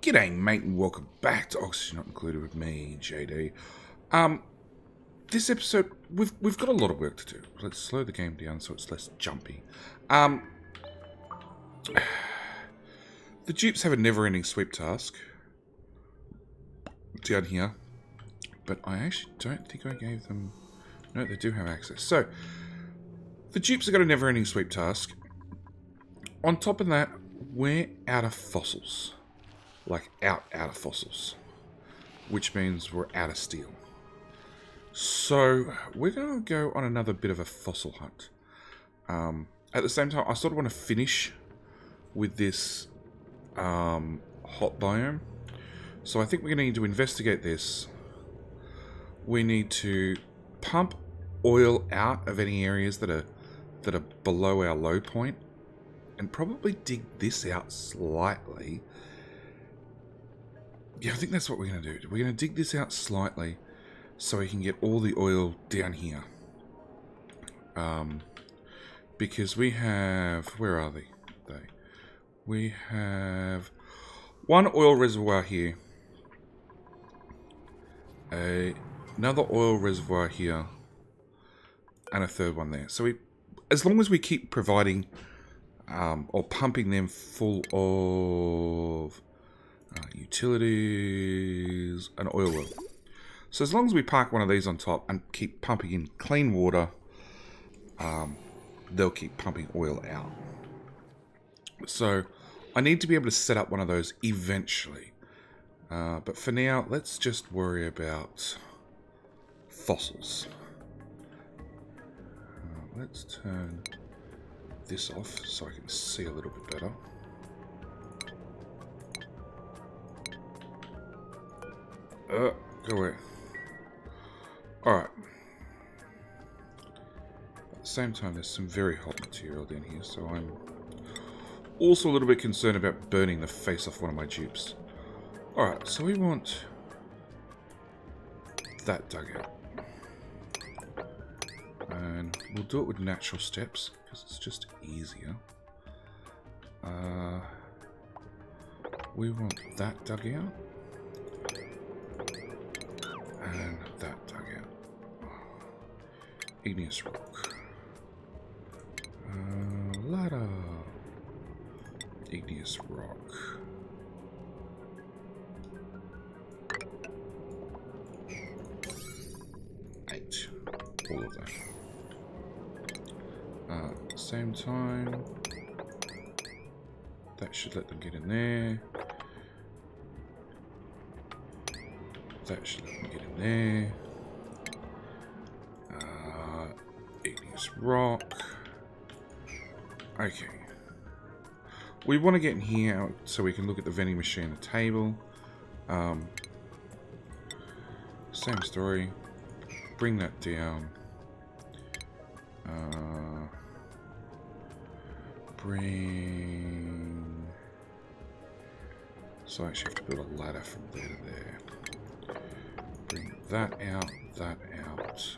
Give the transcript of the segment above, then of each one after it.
G'day mate and welcome back to Oxygen Not Included with me, JD. This episode, we've got a lot of work to do. Let's slow the game down so it's less jumpy. The dupes have a never-ending sweep task down here, but I actually don't think I gave them... No, they do have access. So, the dupes have got a never-ending sweep task. On top of that, we're out of fossils. Like, out of fossils. Which means we're out of steel. So, we're going to go on another bit of a fossil hunt. At the same time, I sort of want to finish with this hot biome. So I think we're going to need to investigate this. We need to pump oil out of any areas that are below our low point. And probably dig this out slightly. Yeah, I think that's what we're going to do. We're going to dig this out slightly so we can get all the oil down here. Because we have... Where are they? We have one oil reservoir here. Another oil reservoir here. And a third one there. So as long as we keep providing or pumping them full of... utilities and oil well. So as long as we park one of these on top and keep pumping in clean water, they'll keep pumping oil out. So I need to be able to set up one of those eventually. But for now, let's just worry about fossils. Let's turn this off so I can see a little bit better. Go away. Alright. At the same time, there's some very hot material down here, so I'm also a little bit concerned about burning the face off one of my dupes. Alright, so we want that dug out. And we'll do it with natural steps, because it's just easier. We want that dug out. And that dug out. Igneous rock. Ladder. Igneous rock. Eight. All of that. At the same time, that should let them get in there. That should let me get in there. Igneous rock. Okay. We want to get in here so we can look at the vending machine on the table. Same story. Bring that down. Bring... So I actually have to build a ladder from there to there. Bring that out, that out,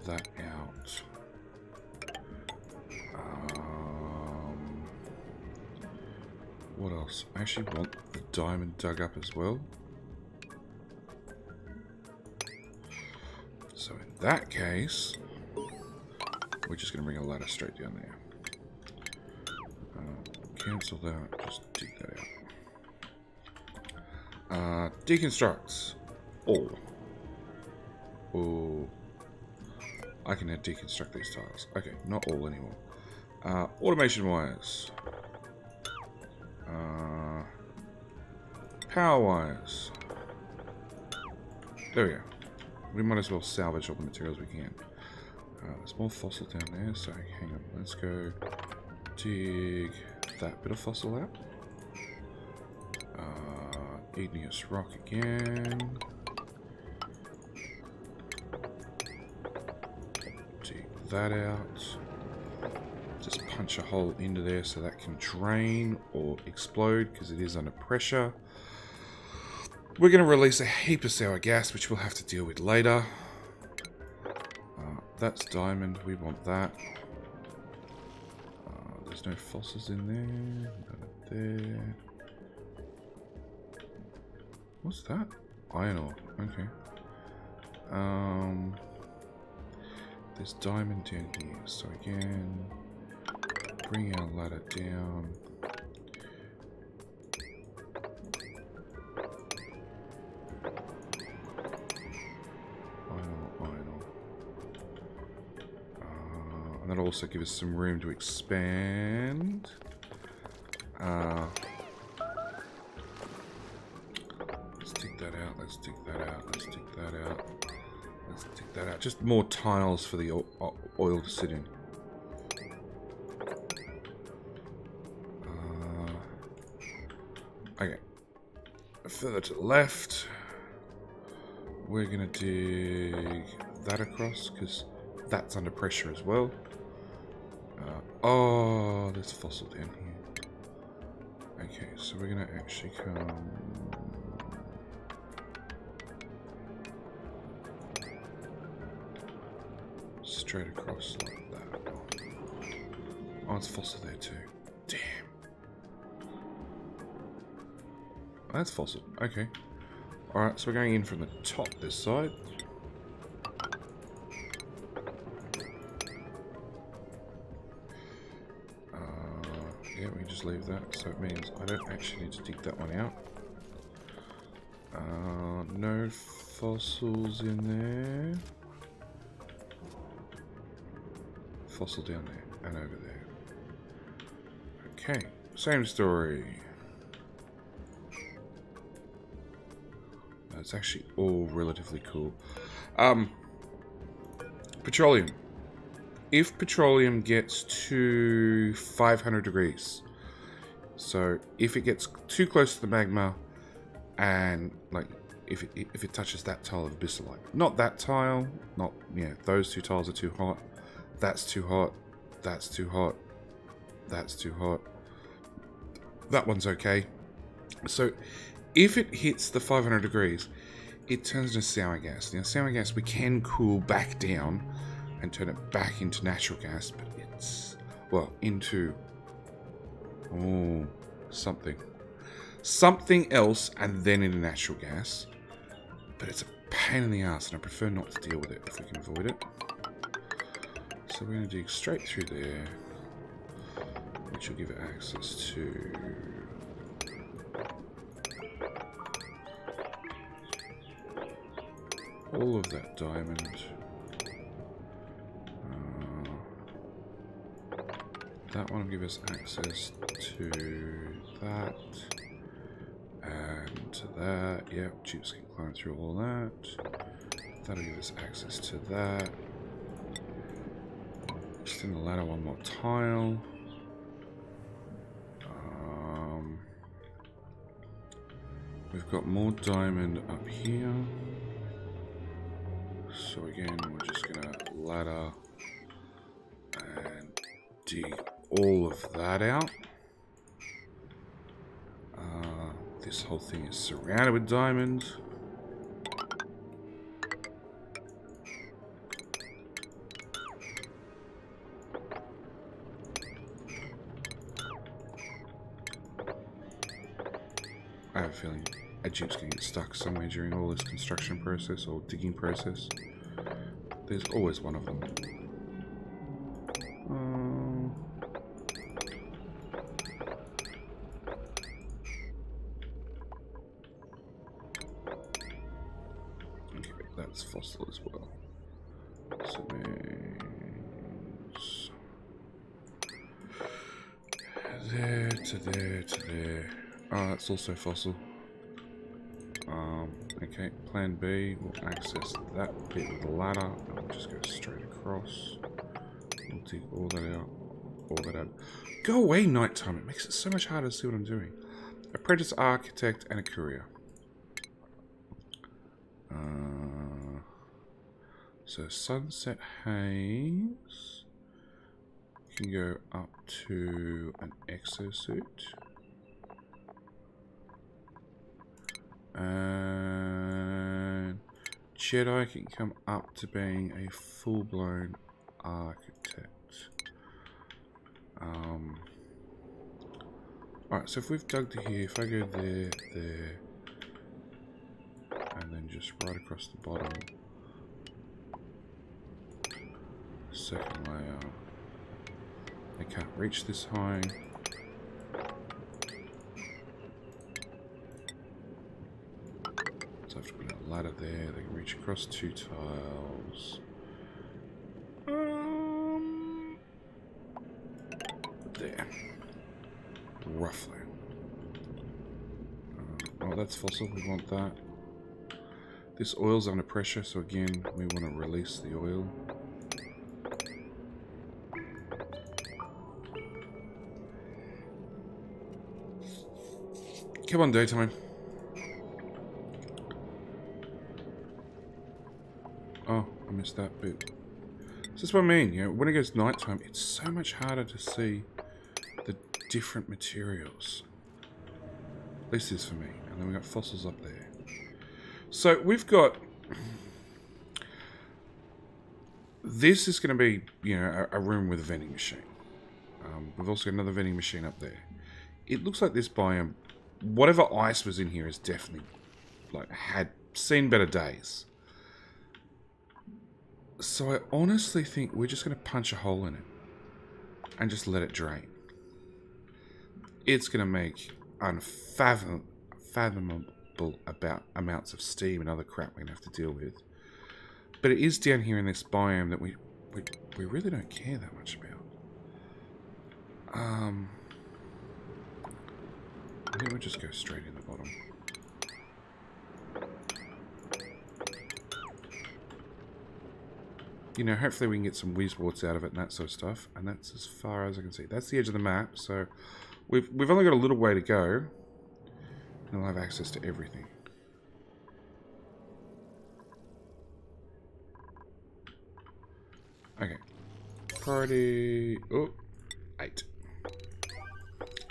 that out. What else? I actually want the diamond dug up as well. So in that case, we're just going to bring a ladder straight down there. Cancel that, just dig that out. Deconstructs. All. Oh. I can now deconstruct these tiles. Okay, not all anymore. Automation wires. Power wires. There we go. We might as well salvage all the materials we can. There's more fossil down there, so hang on. Let's go dig that bit of fossil out. Igneous rock again. Dig that out. Just punch a hole into there so that can drain or explode because it is under pressure. We're going to release a heap of sour gas, which we'll have to deal with later. That's diamond. We want that. There's no fossils in there. None there. What's that? Iron ore. Okay. There's diamond down here. So again, bring our ladder down. Iron ore. And that'll also give us some room to expand. Let's dig that out. Let's dig that out. Let's dig that out. Let's dig that out. Just more tiles for the oil to sit in. Okay. Further to the left, we're gonna dig that across because that's under pressure as well. Oh, there's fossil down here. Okay, so we're gonna actually come straight across like that. Oh, it's fossil there too. Damn. Oh, that's fossil. Okay. Alright, so we're going in from the top this side. Yeah, we can just leave that. So it means I don't actually need to dig that one out. No fossils in there. Fossil down there and over there. Okay, same story. That's actually all relatively cool. Petroleum. If petroleum gets to 500 degrees, so if it gets too close to the magma, and like if it touches that tile of abyssalite, not that tile, not those two tiles are too hot. That's too hot. That's too hot. That's too hot. That one's okay. So if it hits the 500 degrees, it turns into sour gas. Now, sour gas we can cool back down and turn it back into natural gas, but it's, well, into, something else and then into natural gas. But it's a pain in the ass, and I prefer not to deal with it if we can avoid it. So we're going to dig straight through there, which will give it access to all of that diamond. That one will give us access to that and to that. Yep, Jeeps can climb through all that. That'll give us access to that. Extend the ladder one more tile. We've got more diamond up here. So again, we're just gonna ladder and dig all of that out. This whole thing is surrounded with diamonds. I have a feeling a jeep's going to get stuck somewhere during all this construction process or digging process. There's always one of them. Okay, that's fossil as well. So there's there to there to there. Oh, that's also fossil. Okay, plan B, we'll access that bit with the ladder, and we'll just go straight across. We'll dig all that out, all that out. Go away, nighttime, it makes it so much harder to see what I'm doing. Apprentice architect and a courier. So sunset haze can go up to an exosuit. And Jedi can come up to being a full-blown architect. Alright, so if we've dug to here, if I go there, there, then just right across the bottom. Second layer. They can't reach this high. So I have to put a ladder there. They can reach across 2 tiles. There. Roughly. Oh, that's fossil. We want that. This oil's under pressure, so again, we want to release the oil. Come on, daytime. Oh, I missed that bit. This is what I mean, you know, when it goes nighttime, it's so much harder to see the different materials. At least it is for me. And then we've got fossils up there. So we've got... This is going to be, you know, a room with a vending machine. We've also got another vending machine up there. It looks like this biome, whatever ice was in here has definitely, like, had seen better days. So I honestly think we're just going to punch a hole in it and just let it drain. It's going to make unfathomable amounts of steam and other crap we're going to have to deal with. But it is down here in this biome that we really don't care that much about. I think we'll just go straight in the bottom. You know, hopefully we can get some whiz-warts out of it and that sort of stuff. And that's as far as I can see. That's the edge of the map, so we've only got a little way to go. And we'll have access to everything. Okay. Priority... Oh, 8.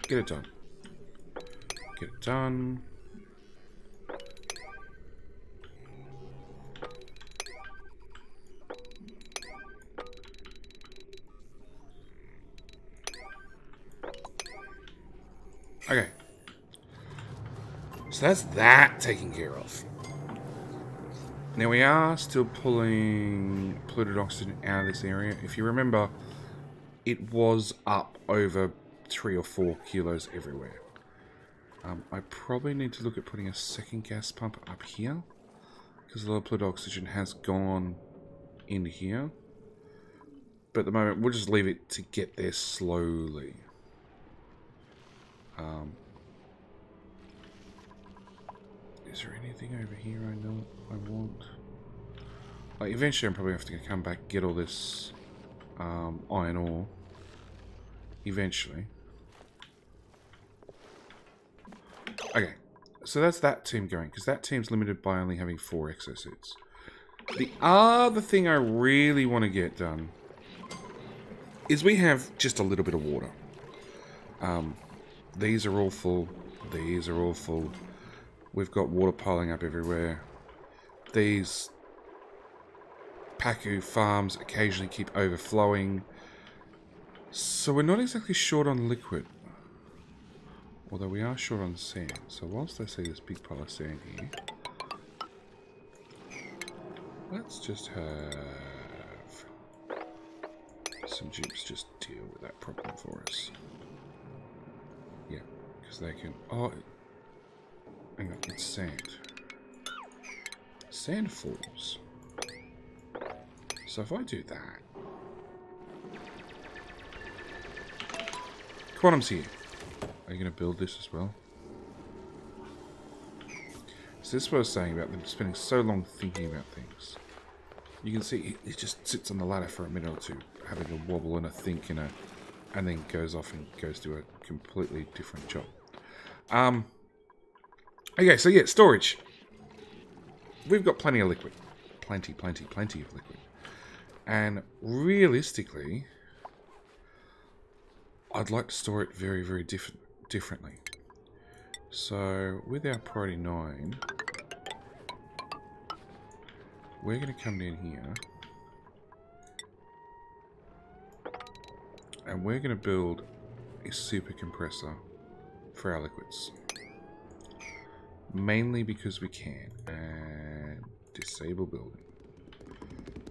Get it done. Get it done. Okay. So that's that taken care of. Now we are still pulling polluted oxygen out of this area. If you remember, it was up over 3 or 4 kilos everywhere. I probably need to look at putting a second gas pump up here, because a lot of polluted oxygen has gone into here. But at the moment, we'll just leave it to get there slowly. Is there anything over here I know I want? Like, eventually I'm probably going to have to come back and get all this iron ore. Eventually. Okay, so that's that team going, because that team's limited by only having 4 exosuits. The other thing I really want to get done is we have just a little bit of water. These are all full. These are all full. We've got water piling up everywhere. These Pacu farms occasionally keep overflowing. So we're not exactly short on liquid. Although we are short on sand. So whilst I see this big pile of sand here, let's just have some jeeps just deal with that problem for us. Yeah, because they can... Oh, hang on, it's sand. Sand falls. So if I do that... Quantum's here. Are you going to build this as well? So this is what I was saying about them spending so long thinking about things. You can see he just sits on the ladder for a minute or two, having a wobble and a think and then goes off and goes to a completely different job. Okay, so yeah, storage. We've got plenty of liquid. Plenty of liquid. And realistically, I'd like to store it very, very differently. So, with our priority 9, we're going to come down here. And we're going to build a super compressor for our liquids. Mainly because we can. And Disable building.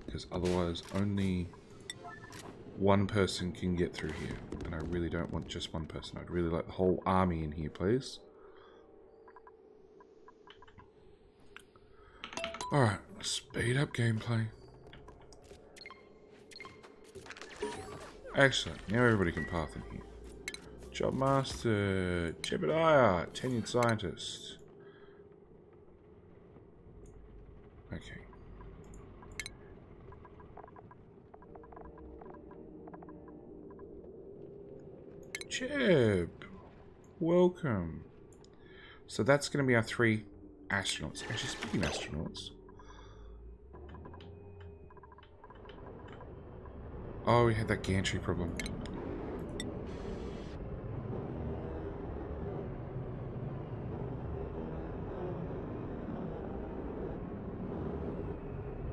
Because otherwise only one person can get through here. And I really don't want just one person. I'd really like the whole army in here, please. Alright, speed up gameplay. Excellent. Now everybody can path in here. Job Master, Jebediah, tenured scientist. Okay. Jeb, welcome. So that's going to be our 3 astronauts. Actually, speaking of astronauts. Oh, we had that gantry problem.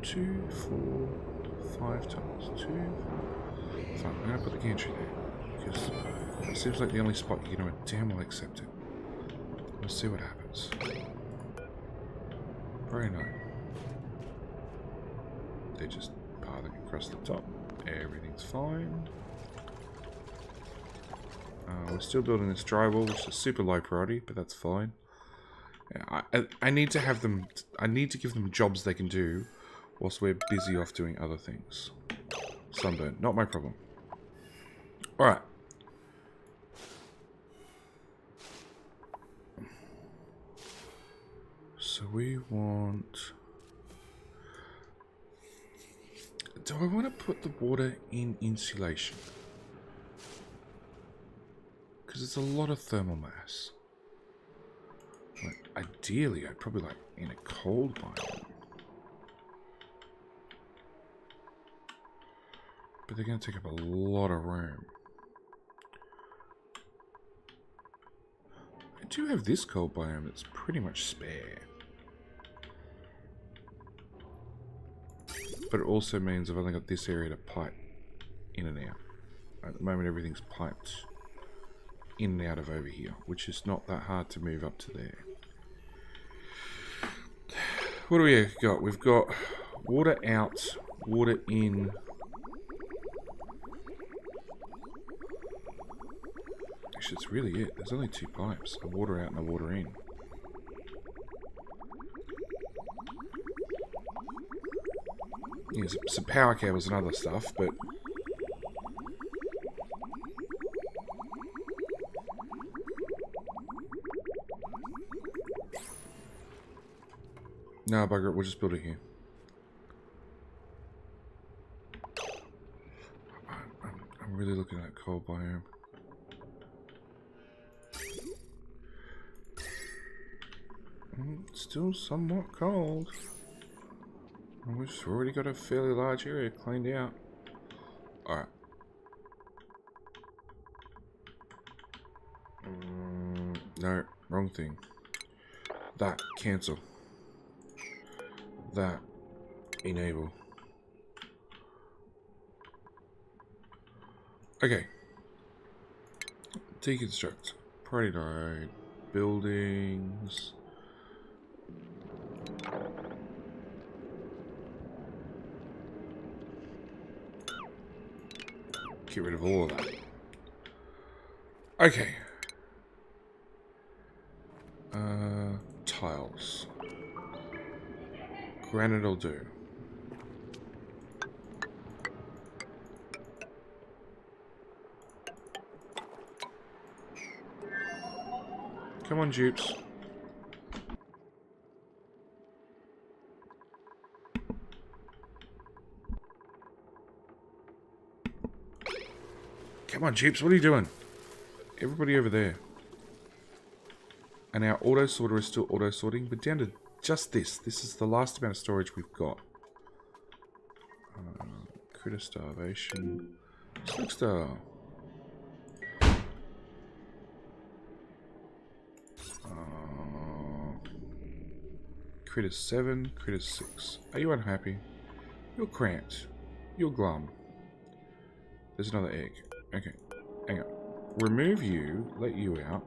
Two, 4, 5 times 2. Fine, I'm going to put the gantry there. Because it seems like the only spot you're going to damn well accept it. We'll see what happens. Very nice. They're just pathing across the top. Everything's fine. We're still building this drywall, which is super low priority, but that's fine. Yeah, I need to have them. I need to give them jobs they can do, whilst we're busy off doing other things. Sunburn, not my problem. All right. So we want... Do I want to put the water in insulation? Because it's a lot of thermal mass. Like, ideally, I'd probably like in a cold biome. But they're going to take up a lot of room. I do have this cold biome that's pretty much spare. But it also means I've only got this area to pipe in and out. At the moment everything's piped in and out of over here, which is not that hard to move up to there. What do we got? We've got water out, water in. Actually, that's really it. There's only 2 pipes, a water out and a water in. Yeah, some power cables and other stuff, but... No, bugger it, we'll just build it here. I'm really looking at that cold biome. Still somewhat cold. And we've already got a fairly large area cleaned out. Alright. No, wrong thing. That, cancel. That, enable. Okay. Deconstruct. Priority node. Buildings. Get rid of all of that. Okay. Tiles. Granite will do. Come on, dupes. Come on, Jeeps, what are you doing? Everybody over there. And our auto sorter is still auto sorting, but down to just this. This is the last amount of storage we've got. Critter starvation. Slick star. Critter 7, critter 6. Are you unhappy? You're cramped. You're glum. There's another egg. Okay, hang on. Remove you, let you out.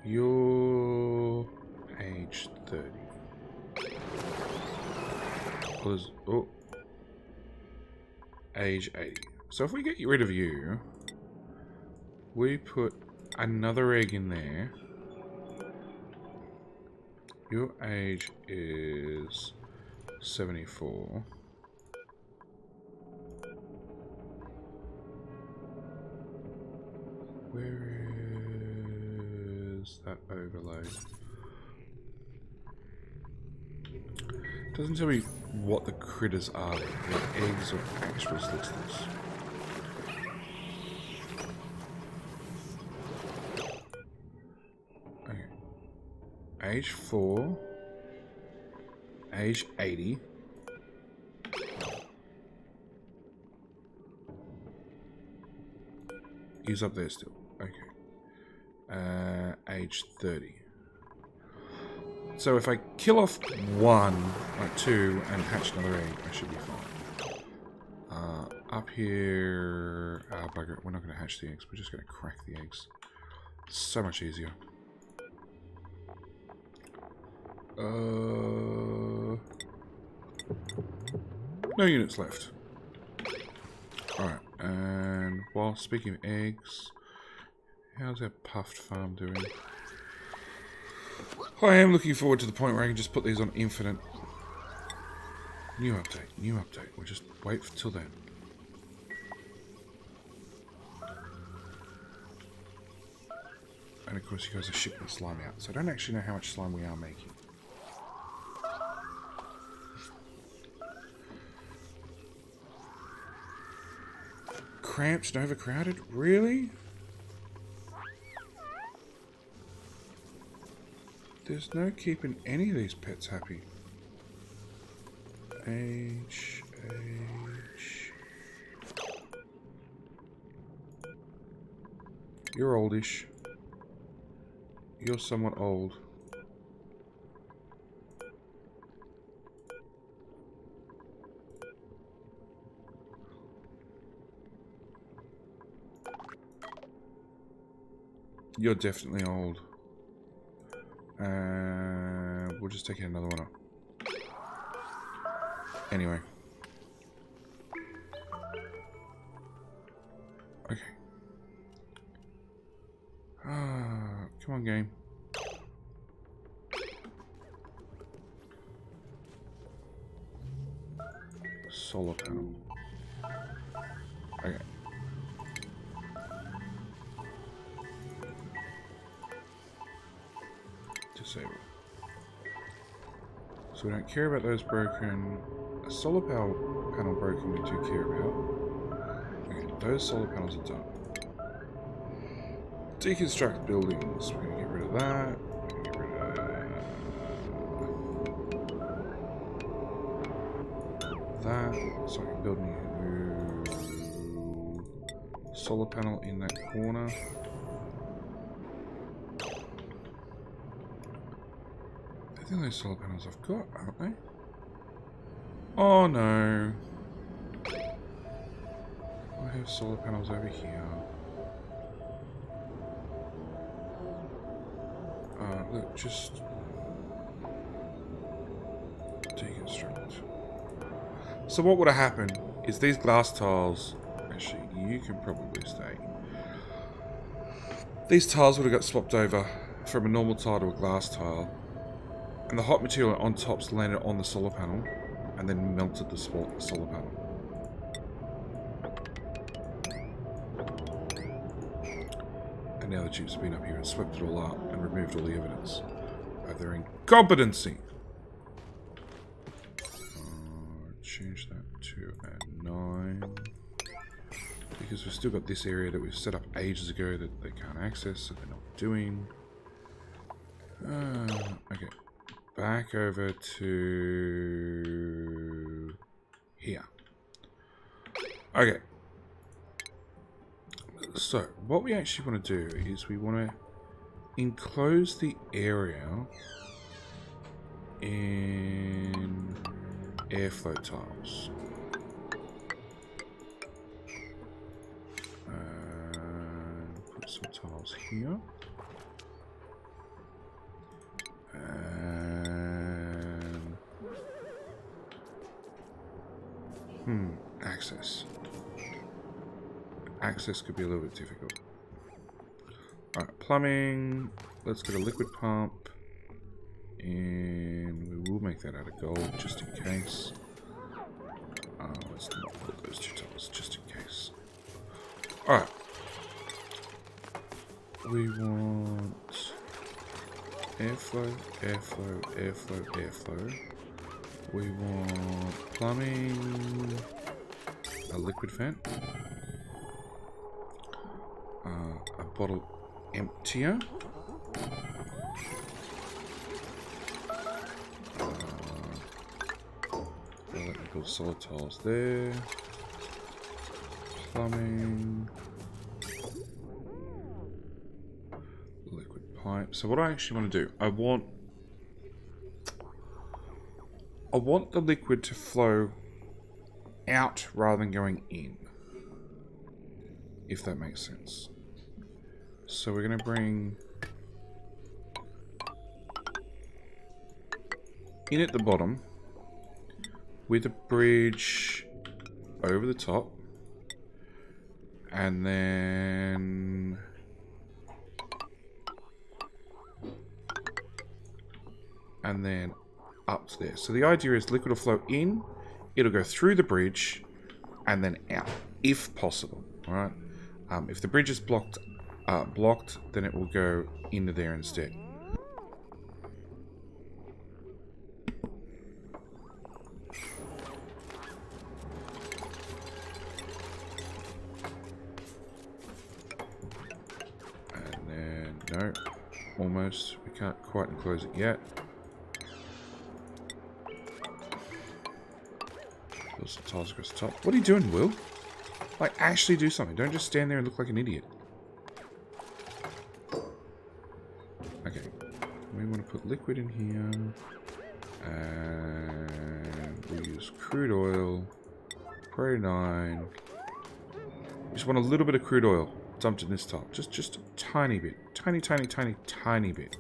You're a 30. Oh. Age 80. So if we get rid of you, we put another egg in there. Your age is 74. Where is that overlay? Doesn't tell me what the critters are, like eggs or actual listings. Okay. Age 4. Age 80. He's up there still. Okay. Age 30. So if I kill off one, like two, and hatch another egg, I should be fine. Up here... bugger it. We're not going to hatch the eggs. We're just going to crack the eggs. So much easier. No units left. Alright, and while speaking of eggs, how's our puffed farm doing? I am looking forward to the point where I can just put these on infinite. New update, new update. We'll just wait till then. And of course you guys are shipping slime out, so I don't actually know how much slime we are making. Cramped and overcrowded? Really? There's no keeping any of these pets happy. Age. You're oldish. You're somewhat old. You're definitely old. We'll just take another one up. Anyway. Okay. Come on, game. Solar panel. Okay. Disable. So we don't care about those broken. A solar panel broken we do care about. Okay, those solar panels are done. Deconstruct buildings. We're going to get rid of that. We're going to get rid of that. So I can build new solar panel in that corner. I think those solar panels I've got, aren't they? Oh no. I have solar panels over here. Look, just deconstruct. So what would have happened is these glass tiles, actually you can probably stay. These tiles would have got swapped over from a normal tile to a glass tile. And the hot material on top's landed on the solar panel and then melted the solar panel. And now the Jeeps have been up here and swept it all up and removed all the evidence of their incompetency. Change that to a 9. Because we've still got this area that we've set up ages ago that they can't access, so they're not doing. Okay. Back over to here. Okay. So, what we actually want to do is we want to enclose the area in airflow tiles. Put some tiles here. Access. Access could be a little bit difficult. Alright, plumbing. Let's get a liquid pump. And we will make that out of gold, just in case. Let's not put those two tiles, just in case. Alright. We want airflow, airflow, airflow, airflow. We want plumbing, a liquid vent, a bottle emptier, electrical solid tiles there, plumbing, liquid pipe. So what I actually want to do, I want the liquid to flow out rather than going in, if that makes sense. So we're going to bring in at the bottom with a bridge over the top, and then up to there. So the idea is liquid will flow in, it'll go through the bridge, and then out, if possible. All right. If the bridge is blocked, then it will go into there instead. And then no, almost. We can't quite enclose it yet. Some tiles across the top. What are you doing, Will? Like, actually do something. Don't just stand there and look like an idiot. Okay. We want to put liquid in here. And we use crude oil. Prairie 9. We just want a little bit of crude oil dumped in this tile. Just a tiny bit. Tiny, tiny, tiny, tiny bit.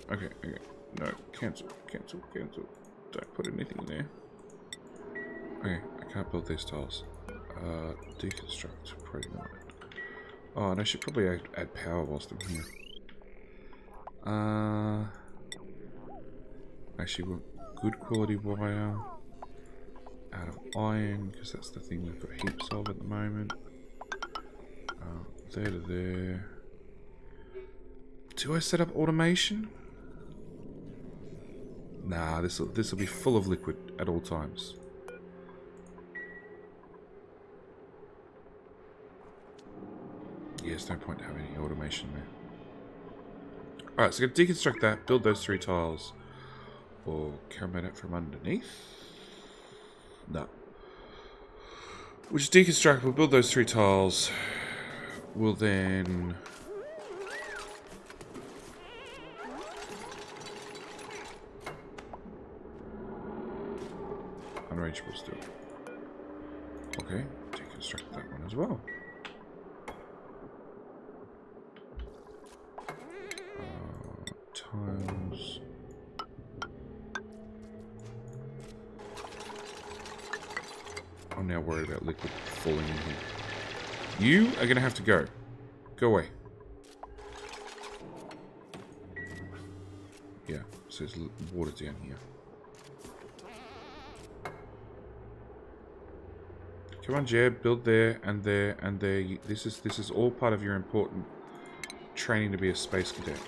Okay. No, cancel. Don't put anything in there. Okay, I can't build these tiles. Deconstruct, pretty much. Oh, and I should probably add power whilst I'm here. Actually, want good quality wire out of iron, because that's the thing we've got heaps of at the moment. There to there. Do I set up automation? Nah, this will be full of liquid at all times. Yeah, there's no point having any automation there. Alright, so I'm going to deconstruct that, build those 3 tiles. Or come at it from underneath. No. We'll just deconstruct, we'll build those 3 tiles. We'll then... unreachable still. Okay, deconstruct that one as well. Tiles. I'm now worried about liquid falling in here. You are going to have to go. Go away. Yeah, so there's water down here. Come on, Jeb, build there and there and there. This is all part of your important training to be a space cadet.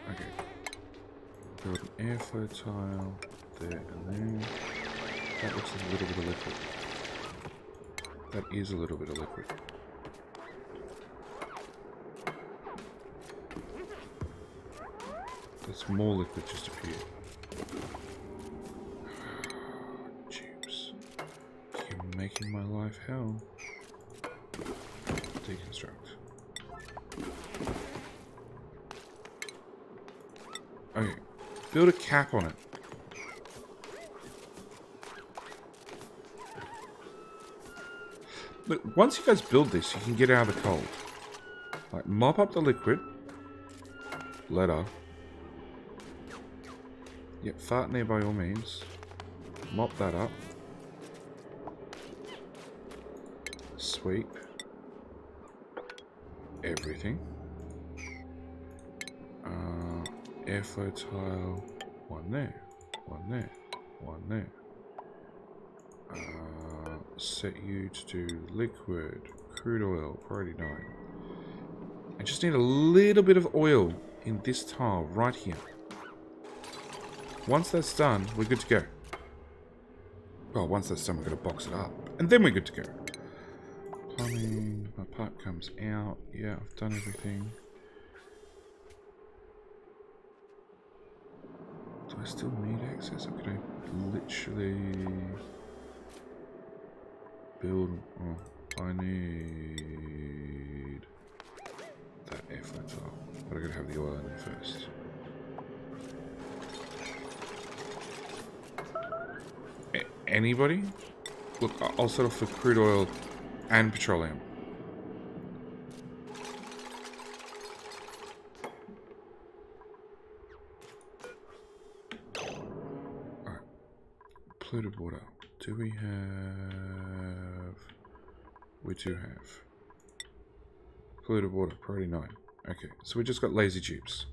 Okay. Build an airflow tile there and there. That looks like a little bit of liquid. That is a little bit of liquid. That's more liquid just appeared. Making my life hell. Deconstruct. Okay, build a cap on it. Look, once you guys build this, you can get out of the cold. Like, mop up the liquid. Letter. Yep, fart in there by all means. Mop that up. Sweep. Everything. Airflow tile. One there. One there. One there. Set you to do liquid. Crude oil. Priority 9. I just need a little bit of oil in this tile right here. Once that's done, we're good to go. Well, once that's done, we're going to box it up. And then we're good to go. Plumbing. My pipe comes out. Yeah, I've done everything. Do I still need access? Or can I literally build? Oh, I need that airflow tile. But I'm going to have the oil in there first. Anybody? Look, I'll settle for crude oil and petroleum. Alright. Polluted water. Do we have... We do have. Polluted water, priority 9. Okay, so we just got lazy tubes.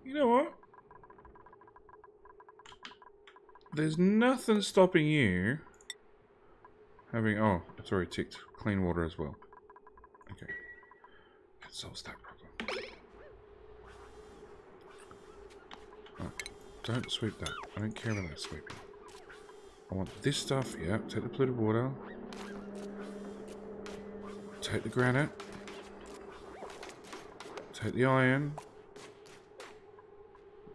You know what? There's nothing stopping you having... Oh, it's already ticked. Clean water as well. Okay. That solves that problem. Oh, don't sweep that. I don't care about that sweeping. I want this stuff. Yeah, take the polluted water. Take the granite. Take the iron.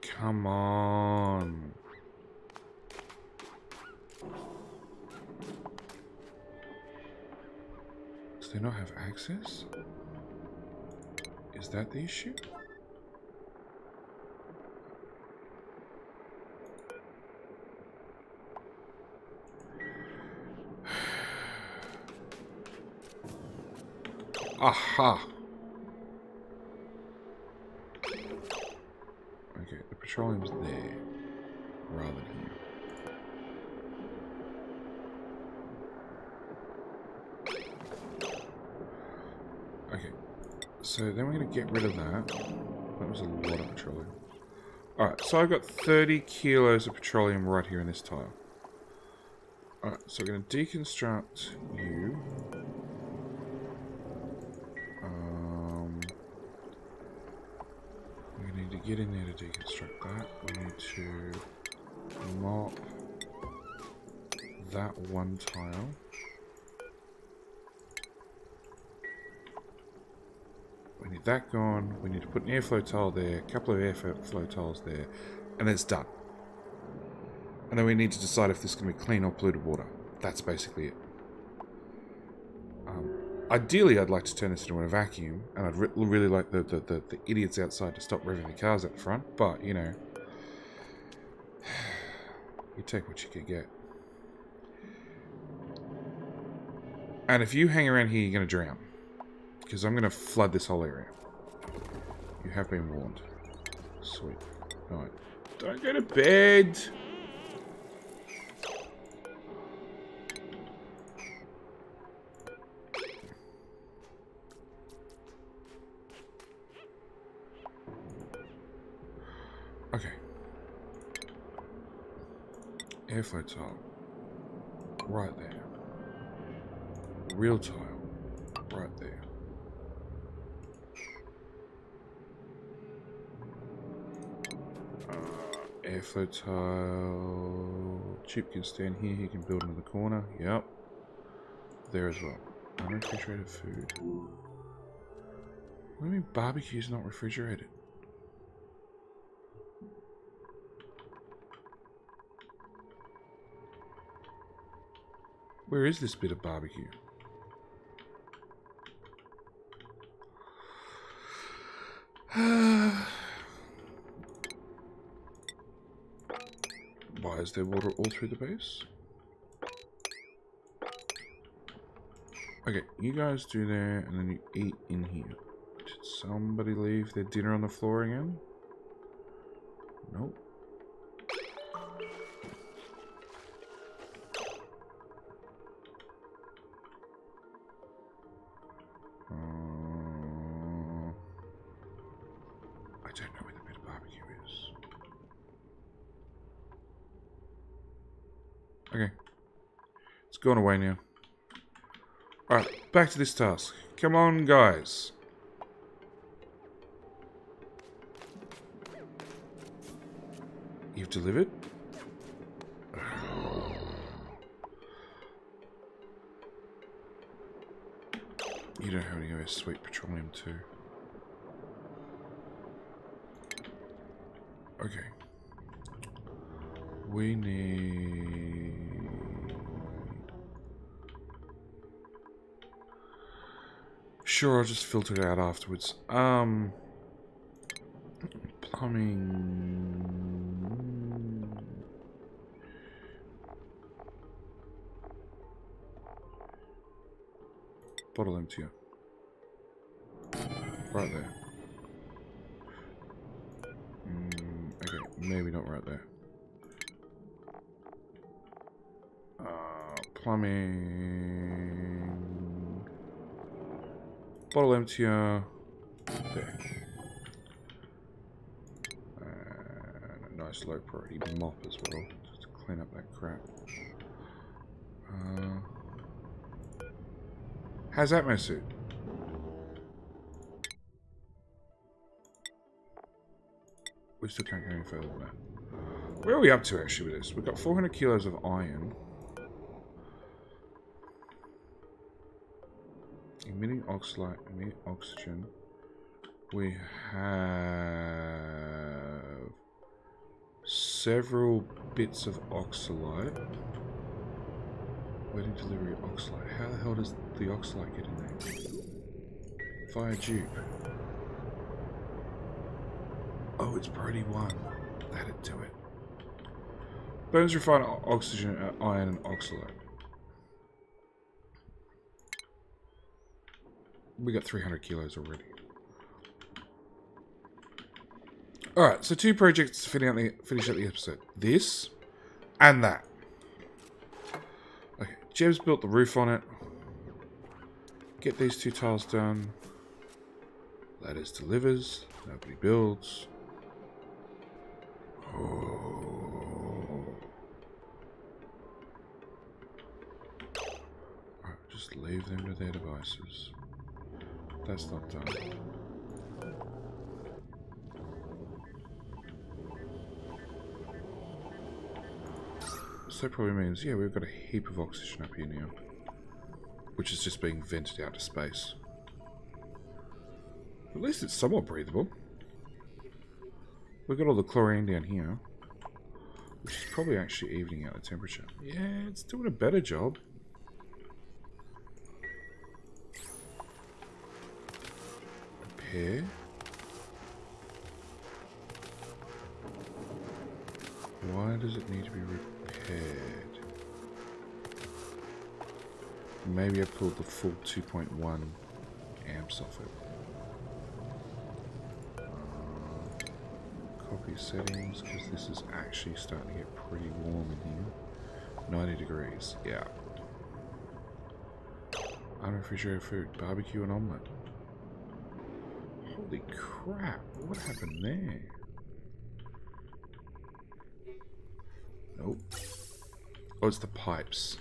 Come on. Do they not have access? Is that the issue? Aha! Okay, the petroleum's there, rather than here. Okay, so then we're going to get rid of that. That was a lot of petroleum. Alright, so I've got 30 kilos of petroleum right here in this tile. Alright, so we're going to deconstruct you. We need to get in there to deconstruct that. We need to mop that one tile. We need that gone. We need to put an airflow tile there, a couple of airflow tiles there, and then it's done. And then we need to decide if this is going to be clean or polluted water. That's basically it. Ideally, I'd like to turn this into a vacuum, and I'd really like the idiots outside to stop revving the cars at the front, but, you know, you take what you can get. And if you hang around here, you're going to drown. Because I'm going to flood this whole area. You have been warned. Sweet. Alright. Don't go to bed! Okay. Airflow tile. Right there. Real tile. Right there. Airflow tile. Chip can stand here. He can build in the corner. Yep. There as well. Unrefrigerated food. What do you mean barbecue's not refrigerated? Where is this bit of barbecue? Why is there water all through the base? Okay, you guys do there, and then you eat in here. Did somebody leave their dinner on the floor again? Nope. I don't know where the bit of barbecue is. Okay. It's gone away now. Alright, back to this task. Come on, guys. You've delivered? You don't have any of our sweet petroleum too. Okay. We need... Sure, I'll just filter it out afterwards. Plumbing... Bottle emptier. Right there. Okay, maybe not right there. Plumbing... Bottle emptier. There. And a nice low priority mop as well, just to clean up that crap. How's that, my suit? We still can't go any further than that. Where are we up to actually with this? We've got 400 kilos of iron. Emitting oxalate, emitting oxygen. We have several bits of oxalate. Waiting delivery of oxalate. How the hell does the oxalate get in there? Via dupe. Oh, it's priority 1. That'd do it. Bones refine oxygen, iron, and oxalate. We got 300 kilos already. Alright, so 2 projects to finish out the episode. This and that. Okay, Jeb's built the roof on it. Get these 2 tiles done. Ladders delivers. Nobody builds. Oh. Alright, just leave them to their devices. That's not done. So that probably means, yeah, we've got a heap of oxygen up here now. Which is just being vented out to space. At least it's somewhat breathable. We've got all the chlorine down here. Which is probably actually evening out the temperature. Yeah, it's doing a better job. Repair. Why does it need to be repaired? Maybe I pulled the full 2.1 amps off it. Copy settings, because this is actually starting to get pretty warm in here. 90 degrees, yeah. Unrefrigerated food, barbecue and omelette. Holy crap, what happened there? Nope. Oh, it's the pipes.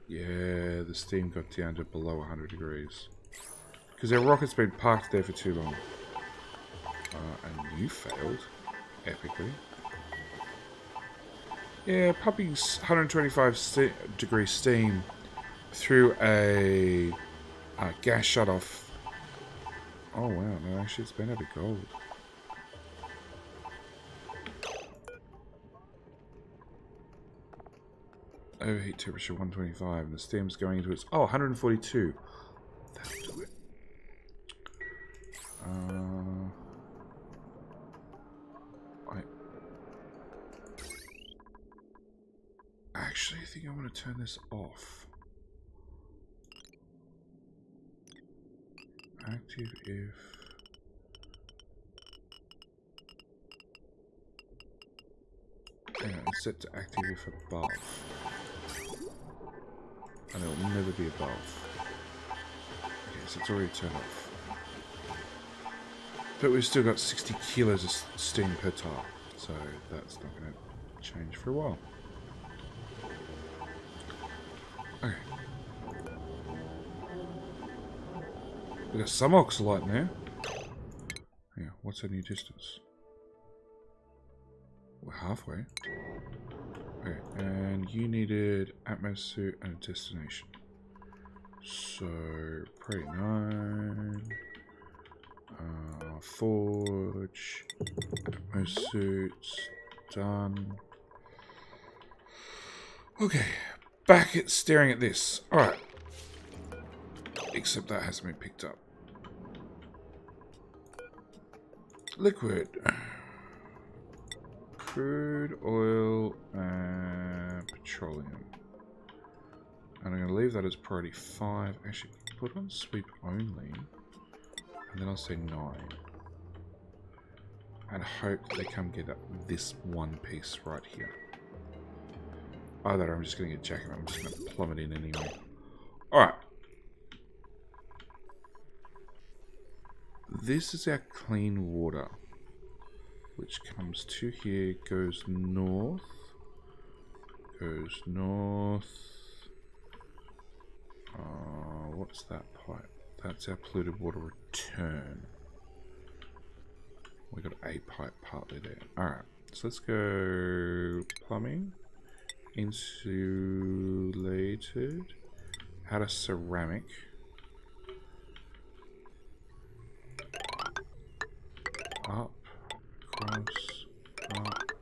Yeah, the steam got down to below 100 degrees. Because our rocket's been parked there for too long. And you failed. Epically. Yeah, pumping 125 degree steam through a gas shutoff. Oh wow, no, actually it's been a bit cold. Overheat temperature 125 and the steam's going into its... Oh, 142. That'll do it. I actually think I want to turn this off. active if... Hang on, it's set to active if above. And it will never be above. Okay, so it's already turned off. But we've still got 60 kilos of steam per tile. So that's not going to change for a while. Okay. We've got some oxalite in there. Yeah, what's our new distance? We're halfway. Okay, and you needed atmosphere and a destination. So, pretty nine. Forge. Atmosuits. Done. Okay, back at staring at this. Alright. Except that hasn't been picked up. Liquid. Crude oil and petroleum. And I'm going to leave that as priority 5. Actually, put on sweep only. And then I'll say 9. And hope they come get this one piece right here. Either I'm just going to get jacket. I'm just going to plumb it in anyway. Alright. This is our clean water. Which comes to here, goes north. Goes north. What's that pipe? That's our polluted water return. We got a pipe partly there. Alright, so let's go plumbing. Insulated. Out of ceramic. Up. Across. Up.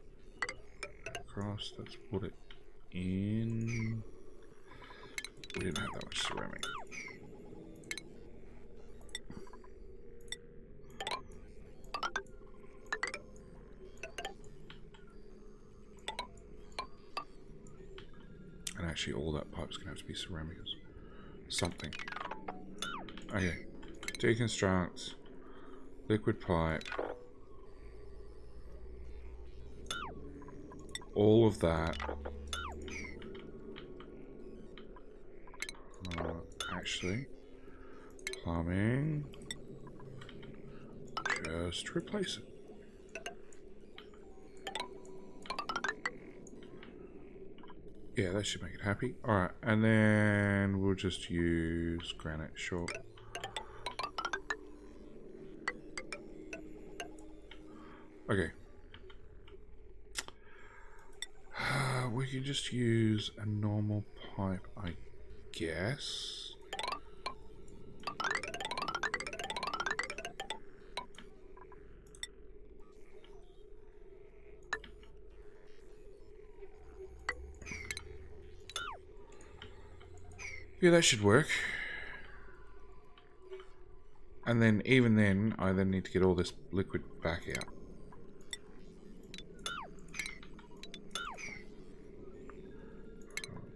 Across. Let's put it in. We didn't have that much ceramic. And actually all that pipe's going to have to be ceramic. Something. Okay. Deconstruct. Liquid pipe. All of that. Actually, plumbing. Just replace it. Yeah, that should make it happy. Alright, and then we'll just use granite, sure. Okay. We can just use a normal pipe, I guess. Yeah, that should work. And then, even then, I then need to get all this liquid back out.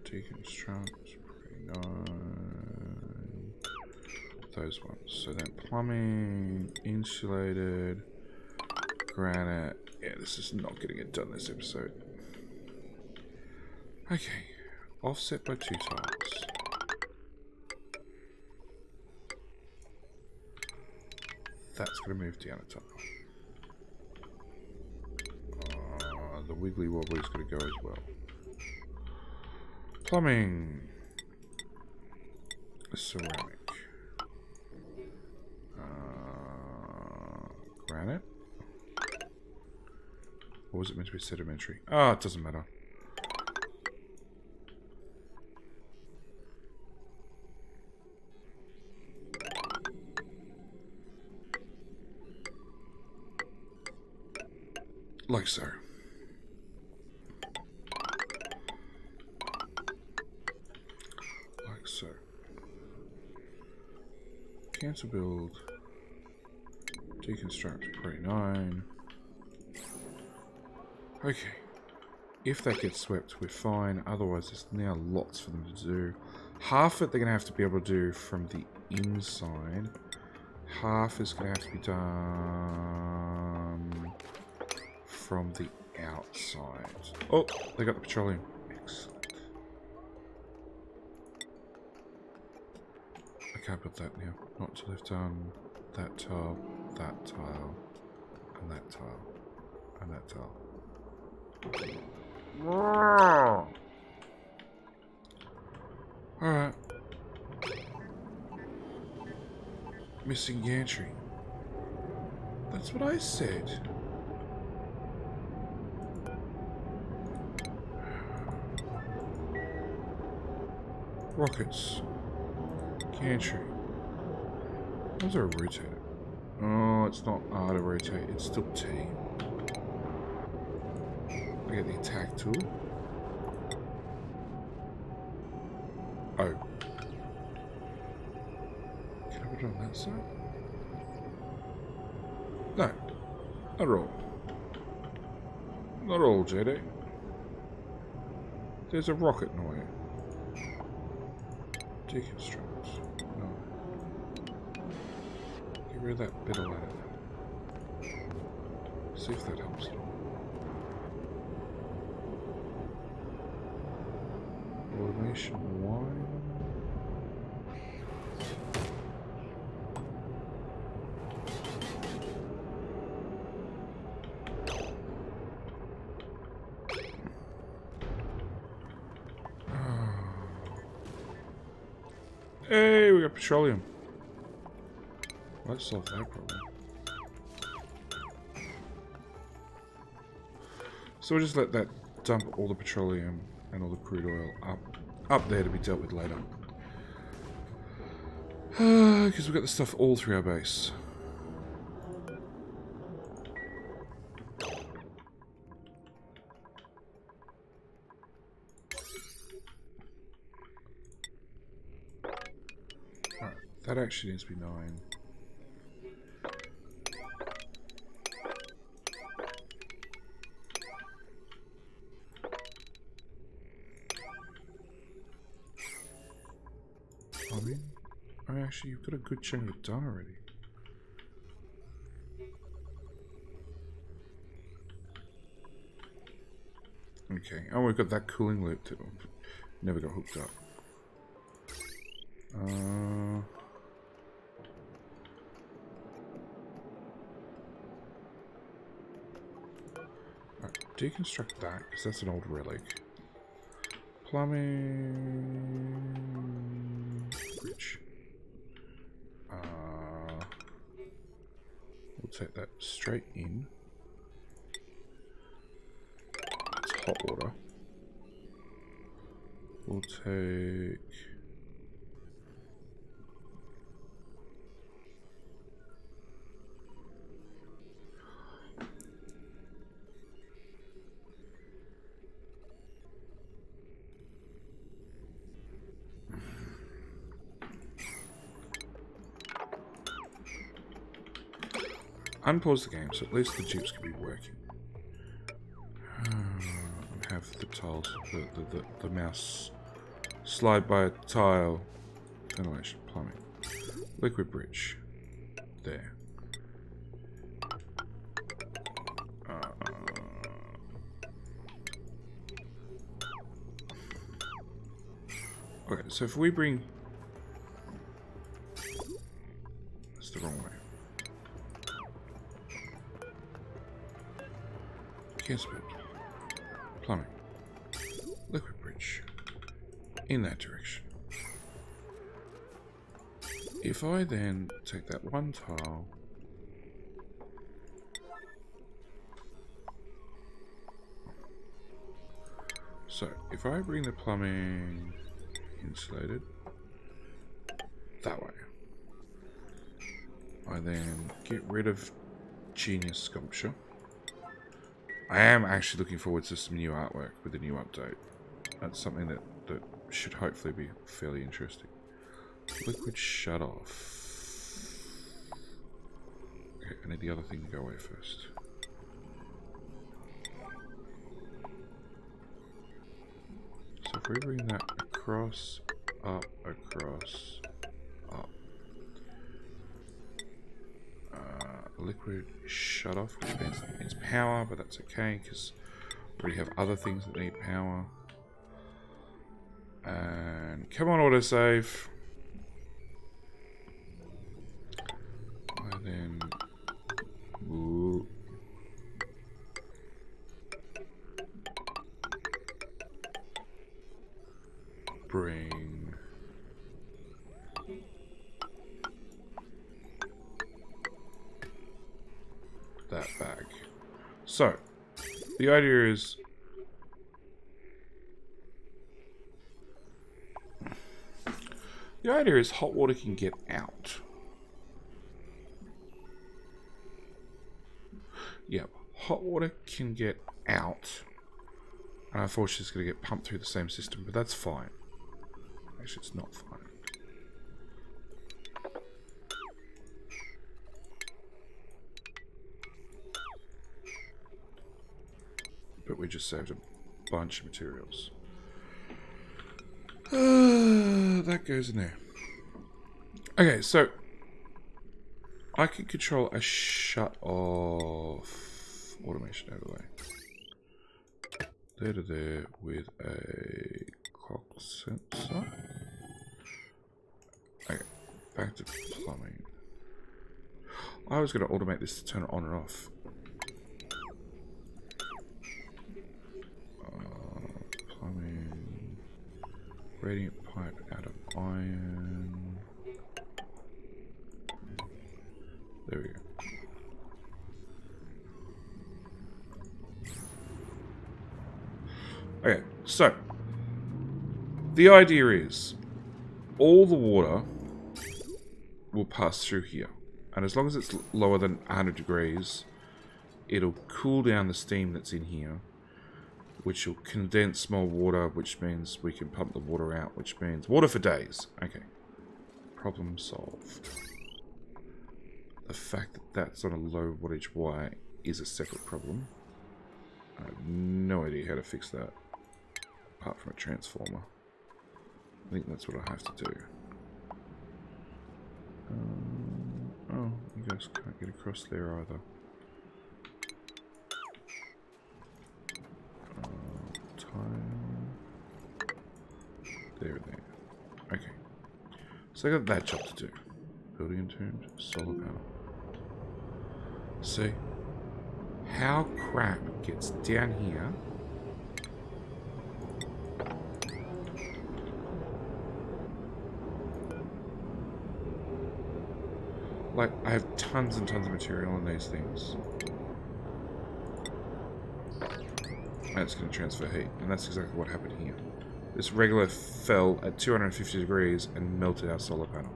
Deconstruct, pretty nine. Those ones. So then plumbing, insulated, granite. Yeah, this is not going to get done this episode. Okay. Offset by 2 tiles. That's going to move down a tile. The wiggly wobbly is going to go as well. Plumbing. Ceramic. Granite. Or was it meant to be sedimentary? Oh, it doesn't matter. Like so. Like so. Cancel build. Deconstruct. Pretty 9. Okay. If that gets swept, we're fine. Otherwise, there's now lots for them to do. Half of it they're going to have to be able to do from the inside. half is going to have to be done from the outside. Oh, they got the petroleum. Excellent. I can't put that now. Not until they've done that tile, and that tile, and that tile. Alright. Missing gantry. That's what I said. Rockets. Gantry. How's there a rotator? Oh, it's not R to rotate, it's still T. I get the attack tool. Oh. Can I put it on that side? No. Not at all. Not at all, JD. There's a rocket noise. Deconstruct. No. Get rid of that bit of ladder. See if that helps at all. Automation 1. Hey, we got petroleum. Let's solve that problem. So we'll just let that dump all the petroleum and all the crude oil up there to be dealt with later. Because we've got the stuff all through our base. Alright, that actually needs to be 9. Actually, you've got a good chunk of it done already. Okay, oh, we've got that cooling loop too. Never got hooked up. Right, deconstruct that, because that's an old relic. Plumbing... Bridge. We'll take that straight in. It's hot water. We'll take... Unpause the game, so at least the dupes can be working. Have the tiles, the mouse slide by a tile. Ventilation, plumbing, liquid bridge. There. Okay, so if we bring... That's the wrong way. Kingsbed, plumbing, liquid bridge, in that direction. If I then take that one tile, so if I bring the plumbing insulated that way, I then get rid of Genius Sculpture. I am actually looking forward to some new artwork with the new update. That's something that should hopefully be fairly interesting. Liquid shut off. Okay, I need the other thing to go away first. So if we bring that across, up, across, up. liquid shut off, which means it needs power, but that's okay because we already have other things that need power. And come on, autosave. And then ooh. Bring that back. So the idea is hot water can get out. Yep, hot water can get out. And unfortunately it's going to get pumped through the same system, but that's fine. Actually, it's not fine. But we just saved a bunch of materials. That goes in there. Okay, so I can control a shut off automation out of the way. There to there with a clock sensor. Okay, back to plumbing. I was going to automate this to turn it on and off. Plumbing. Radiant pipe out of iron. There we go. Okay, so the idea is all the water will pass through here, and as long as it's lower than 100 degrees, it'll cool down the steam that's in here, which will condense more water, which means we can pump the water out, which means water for days. Okay, problem solved. The fact that that's on a low wattage wire is a separate problem. I have no idea how to fix that, apart from a transformer. I think that's what I have to do. Oh, you guys can't get across there either. Tile. There. Okay. So I got that job to do. Building entombed, solar panel. See how crap gets down here. Like, I have tons and tons of material on these things. And it's going to transfer heat. And that's exactly what happened here. This regular fell at 250 degrees and melted our solar panel.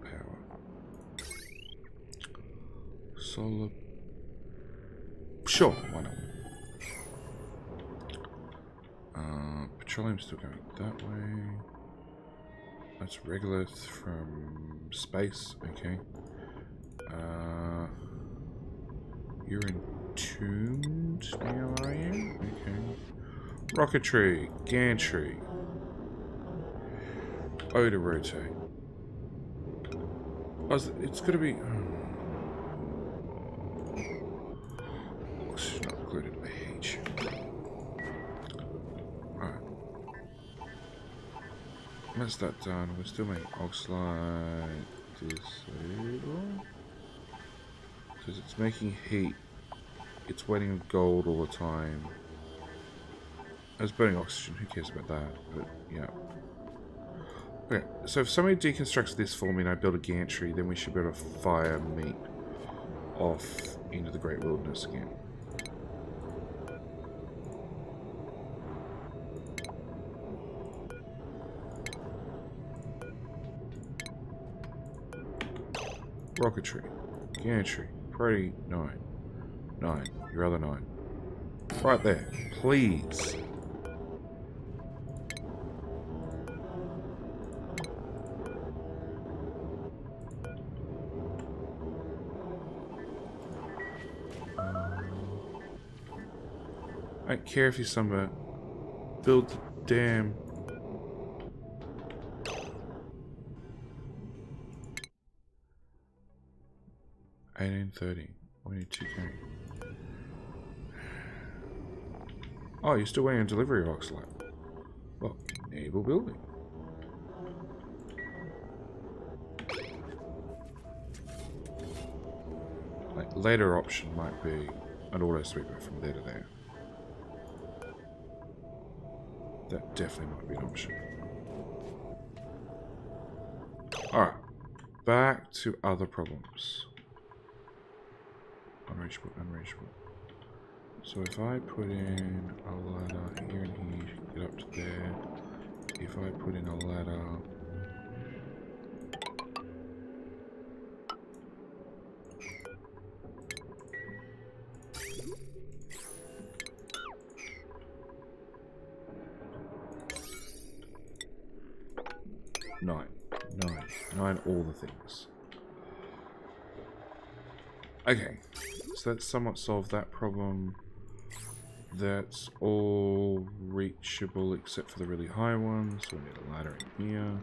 Power. Solar. Sure, why not? Petroleum's still going that way. That's regolith from space, okay. You're entombed now, are you? Okay. Rocketry, gantry. O to rotate. Oh, it's gonna be. It's not included. I hate you. Alright. That's that done. We're still making oxide disable. Because it's making heat. It's waiting on gold all the time. It's burning oxygen. Who cares about that? But yeah. Okay, so if somebody deconstructs this for me and I build a gantry, then we should be able to fire meat off into the Great Wilderness again. Rocketry, gantry, priority 9. 9, your other 9. Right there, please. I don't care if you somewhere build the damn. 1830. We need 2k. Oh, you're still waiting on delivery, Oxalate. Well, enable building. Like, later option might be an auto sweeper from there to there. That definitely might be an option. Alright. Back to other problems. Unreachable, unreachable. So if I put in a ladder here and here, you can get up to there. If I put in a ladder... Nine all the things. Okay, so that's somewhat solved that problem. That's all reachable except for the really high ones. So we need a ladder in here.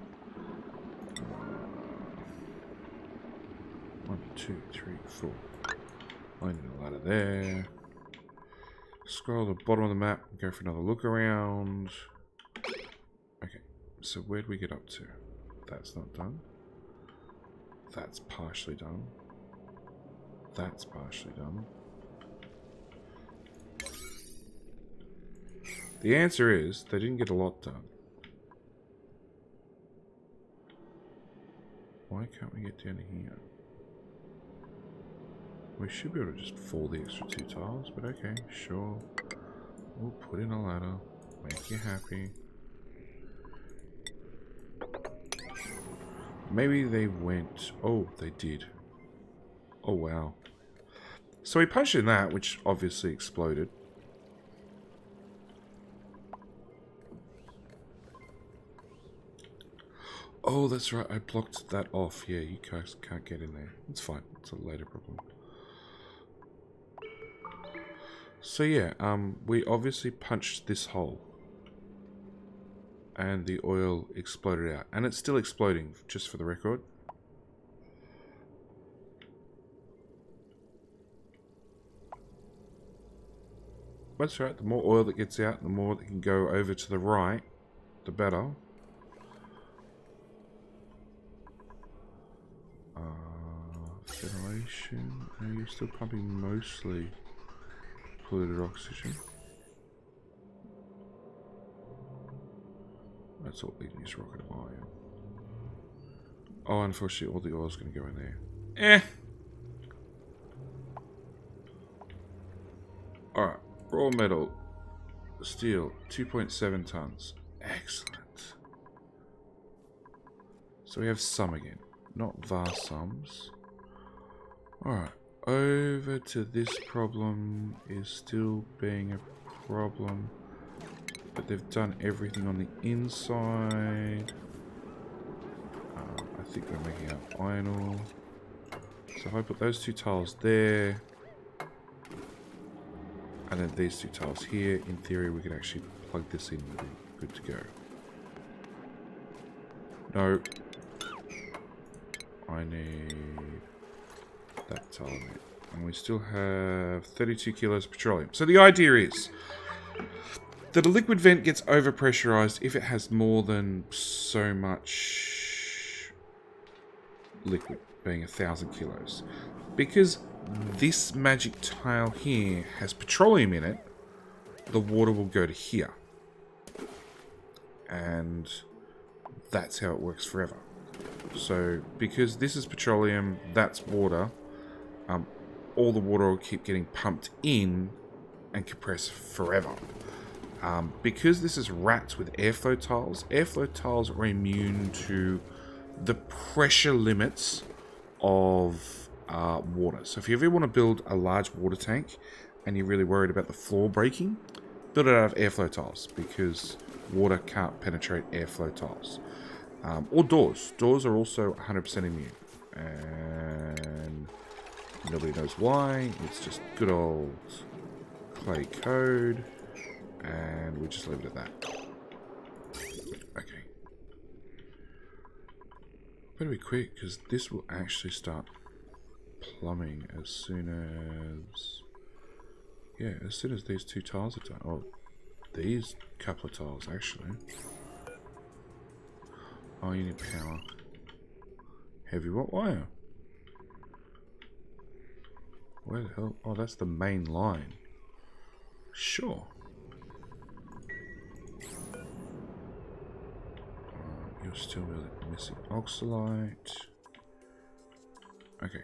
1, 2, 3, 4. I need a ladder there. Scroll to the bottom of the map and go for another look around. Okay, so where'd we get up to? That's not done. That's partially done. That's partially done. The answer is they didn't get a lot done. Why can't we get down to here? We should be able to just fall the extra 2 tiles, but okay, sure. We'll put in a ladder. Make you happy. Maybe they went... Oh, they did. Oh, wow. So we punched in that, which obviously exploded. Oh, that's right. I blocked that off. Yeah, you guys can't get in there. It's fine. It's a later problem. So yeah, we obviously punched this hole. And the oil exploded out. And it's still exploding, just for the record. That's right. The more oil that gets out, the more that can go over to the right, the better. Ventilation. Are you still pumping mostly polluted oxygen? That's all leading is rocket iron. Oh, unfortunately, all the oil's going to go in there. Eh. Alright. Raw metal. Steel. 2.7 tons. Excellent. So we have some again. Not vast sums. Alright. Over to this problem is still being a problem. But they've done everything on the inside. I think they're making up iron ore. So if I put those 2 tiles there, and then these 2 tiles here, in theory we could actually plug this in and be good to go. No. I need that tile there. And we still have 32 kilos of petroleum. So the idea is that a liquid vent gets overpressurized if it has more than so much liquid, being 1,000 kilos. Because this magic tile here has petroleum in it, the water will go to here. And that's how it works forever. So, because this is petroleum, that's water, all the water will keep getting pumped in and compress forever. Because this is wrapped with airflow tiles are immune to the pressure limits of water. So if you ever want to build a large water tank and you're really worried about the floor breaking, build it out of airflow tiles because water can't penetrate airflow tiles. Or doors. Doors are also 100% immune. And nobody knows why. It's just good old clay code. And we just leave it at that. Okay. Better be quick, because this will actually start plumbing as soon as... Yeah, as soon as these 2 tiles are done. Oh, these couple of tiles, actually. Oh, you need power. Heavy what wire? Where the hell? Oh, that's the main line. Sure. You're still really missing oxalite. Okay.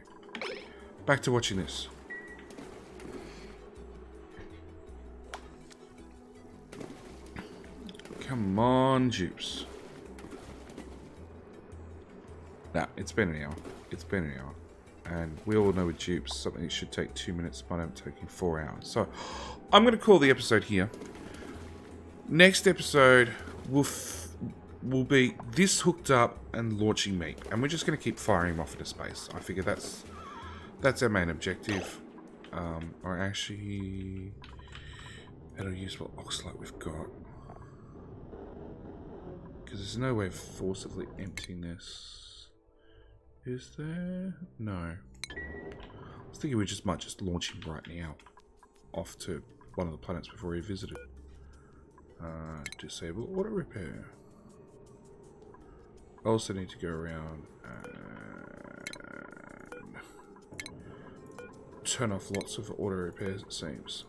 Back to watching this. Come on, dupes. Nah, it's been an hour. It's been an hour. And we all know with dupes, something that should take 2 minutes might end up taking 4 hours. So, I'm going to call the episode here. Next episode will be this hooked up and launching meat. And we're just going to keep firing him off into space. I figure that's our main objective. Or actually... That'll use what oxalate we've got. Because there's no way of forcibly emptying this. Is there? No. I was thinking we might just launch him right now. Off to one of the planets before we visited. Disable auto repair. I also need to go around and turn off lots of auto repairs, it seems.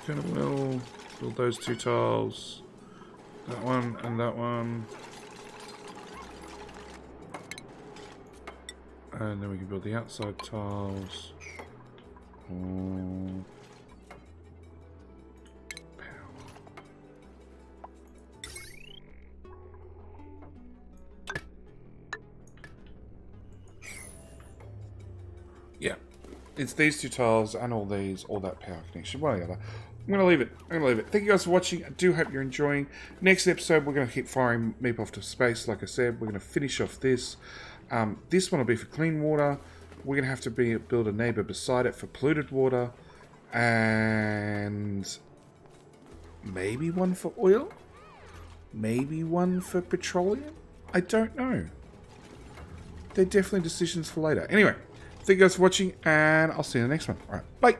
Gonna build those 2 tiles. That one and that one. And then we can build the outside tiles. Yeah. It's these 2 tiles and all these, all that power connection, one or the other. I'm going to leave it. Thank you guys for watching. I do hope you're enjoying. Next episode, we're going to keep firing Meep off to space. Like I said, we're going to finish off this. This one will be for clean water. We're going to have to build a neighbor beside it for polluted water. And maybe one for oil? Maybe one for petroleum? I don't know. They're definitely decisions for later. Anyway, thank you guys for watching, and I'll see you in the next one. Alright, bye!